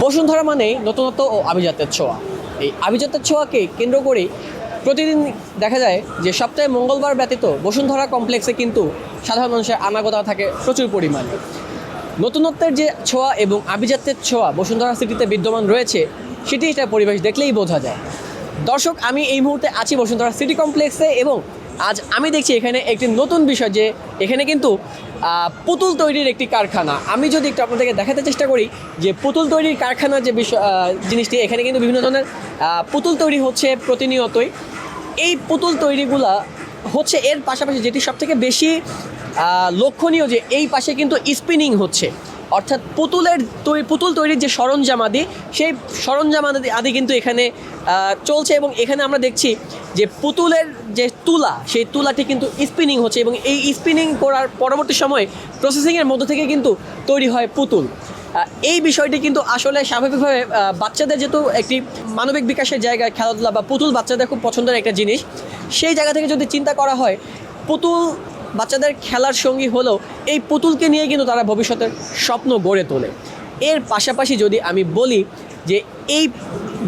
বসুন্ধরা মানেই নতুনত্ব ও আভিজাত্যের ছোঁয়া। এই আভিজাত্যের ছোঁয়াকে কেন্দ্র করেই প্রতিদিন দেখা যায় যে সপ্তাহে মঙ্গলবার ব্যতীত বসুন্ধরা কমপ্লেক্সে কিন্তু সাধারণ মানুষের আনাগোনা থাকে প্রচুর পরিমাণে। নতুনত্বের যে ছোঁয়া এবং আভিজাত্যের ছোঁয়া বসুন্ধরা সিটিতে বিদ্যমান রয়েছে সেটি এটা পরিবেশ দেখলেই বোঝা যায়। দর্শক, আমি এই মুহূর্তে আছি বসুন্ধরা সিটি কমপ্লেক্সে এবং আজ আমি দেখছি এখানে একটি নতুন বিষয়, যে এখানে কিন্তু পুতুল তৈরির একটি কারখানা। আমি যদি একটু আপনাদেরকে দেখাতে চেষ্টা করি যে পুতুল তৈরির কারখানার যে জিনিসটি, এখানে কিন্তু বিভিন্ন ধরনের পুতুল তৈরি হচ্ছে প্রতিনিয়তই। এই পুতুল তৈরিগুলা হচ্ছে, এর পাশাপাশি যেটি সবথেকে বেশি লক্ষণীয় যে এই পাশে কিন্তু স্পিনিং হচ্ছে, অর্থাৎ পুতুল তৈরির যে সরঞ্জাম আদি, সেই সরঞ্জাম আদি কিন্তু এখানে চলছে। এবং এখানে আমরা দেখছি যে পুতুলের যে তুলা, সেই তুলাটি কিন্তু স্পিনিং হচ্ছে এবং এই স্পিনিং করার পরবর্তী সময়ে প্রসেসিংয়ের মধ্য থেকে কিন্তু তৈরি হয় পুতুল। এই বিষয়টি কিন্তু আসলে স্বাভাবিকভাবে বাচ্চাদের যেহেতু একটি মানবিক বিকাশের জায়গায় খেলাধুলা বা পুতুল বাচ্চাদের খুব পছন্দের একটা জিনিস, সেই জায়গা থেকে যদি চিন্তা করা হয় পুতুল বাচ্চাদের খেলার সঙ্গী হলেও এই পুতুলকে নিয়ে কিন্তু তারা ভবিষ্যতের স্বপ্ন গড়ে তোলে। এর পাশাপাশি যদি আমি বলি যে এই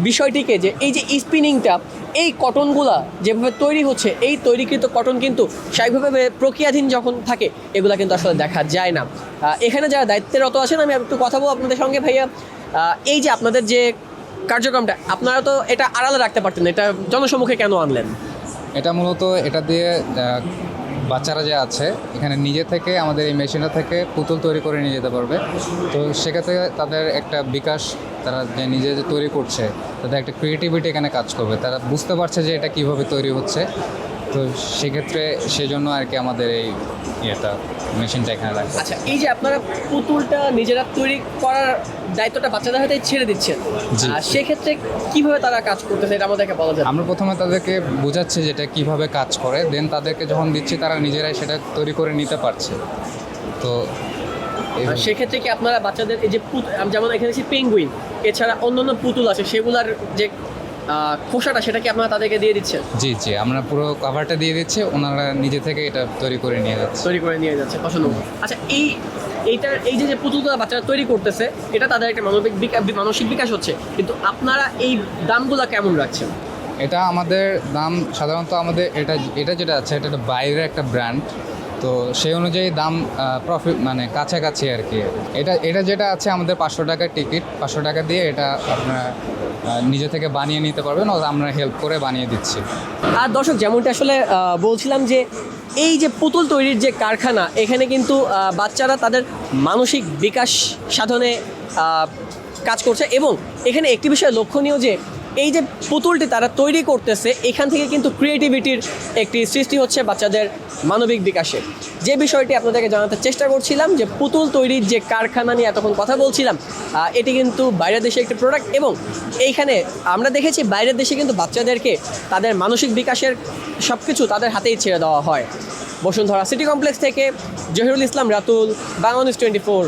বিষয়টিকে, যে এই যে স্পিনিংটা, এই কটনগুলা যেভাবে তৈরি হচ্ছে, এই তৈরিকৃত কটন কিন্তু স্বাভাবিকভাবে প্রক্রিয়াধীন যখন থাকে এগুলা কিন্তু আসলে দেখা যায় না। এখানে যারা দায়িত্বরত আছেন, আমি একটু কথা বলবো আপনাদের সঙ্গে। ভাইয়া, এই যে আপনাদের যে কার্যক্রমটা, আপনারা তো এটা আড়ালে রাখতে পারতেন, এটা জনসম্মুখে কেন আনলেন? এটা মূলত এটা দিয়ে বাচ্চারা যে আছে এখানে নিজে থেকে আমাদের এই মেশিনটা থেকে পুতুল তৈরি করে নিয়ে যেতে পারবে। তো সেক্ষেত্রে তাদের একটা বিকাশ, তারা যে নিজে যে তৈরি করছে তাদের একটা ক্রিয়েটিভিটি এখানে কাজ করবে, তারা বুঝতে পারছে যে এটা কীভাবে তৈরি হচ্ছে। তো সেক্ষেত্রে সেজন্য আর কি আমাদের এই মেশিনটা এখানে লাগবে। আচ্ছা, এই যে আপনারা পুতুলটা নিজেরা তৈরি করার দায়িত্বটা বাচ্চাদের হাতে ছেড়ে দিচ্ছেন, সেক্ষেত্রে কিভাবে তারা কাজ করতেছে এটা আমাদেরকে বলা যায়? আমরা প্রথমে তাদেরকে বোঝাচ্ছি যে এটা কীভাবে কাজ করে, দেন তাদেরকে যখন দিচ্ছি তারা নিজেরাই সেটা তৈরি করে নিতে পারছে। তো সেক্ষেত্রে কি আপনারা বাচ্চাদের এই যে যেমন এখানে পেঙ্গুইন এছাড়া অন্যান্য পুতুল আছে, সেগুলার যে খোসাটা সেটা কি আপনারা তাদেরকে দিয়ে দিচ্ছেন? জি, আমরা পুরো কভারটা দিয়ে দিচ্ছি, ওনারা নিজে থেকে এটা তৈরি করে নিয়ে যাচ্ছে। পছন্দ। আচ্ছা, এই যে পুতুলগুলো বাচ্চারা তৈরি করতেছে, এটা তাদের একটা মানসিক বিকাশ হচ্ছে, কিন্তু আপনারা এই দামগুলো কেমন রাখছেন? এটা আমাদের দাম সাধারণত আমাদের এটা যেটা আছে এটা বাইরের একটা ব্র্যান্ড, তো সেই অনুযায়ী দাম প্রফিট মানে কাছাকাছি আর কি। এটা যেটা আছে আমাদের 500 টাকার টিকিট, 500 টাকা দিয়ে এটা আপনারা নিজে থেকে বানিয়ে নিতে পারবেন, আমরা হেল্প করে বানিয়ে দিচ্ছি। আর দর্শক, যেমনটা আসলে বলছিলাম যে এই যে পুতুল তৈরির যে কারখানা, এখানে কিন্তু বাচ্চারা তাদের মানসিক বিকাশ সাধনে কাজ করছে। এবং এখানে একটি বিষয় লক্ষণীয় যে এই যে পুতুলটি তারা তৈরি করতেছে, এখান থেকে কিন্তু ক্রিয়েটিভিটির একটি সৃষ্টি হচ্ছে বাচ্চাদের মানবিক বিকাশে। যে বিষয়টি আপনাদেরকে জানাতে চেষ্টা করছিলাম যে পুতুল তৈরির যে কারখানা নিয়ে এতক্ষণ কথা বলছিলাম, এটি কিন্তু বাইরের দেশে একটি প্রোডাক্ট। এবং এইখানে আমরা দেখেছি বাইরের দেশে কিন্তু বাচ্চাদেরকে তাদের মানসিক বিকাশের সব কিছু তাদের হাতেই ছেড়ে দেওয়া হয়। বসুন্ধরা সিটি কমপ্লেক্স থেকে জহিরুল ইসলাম রাতুল, বাংলানিউজ 24।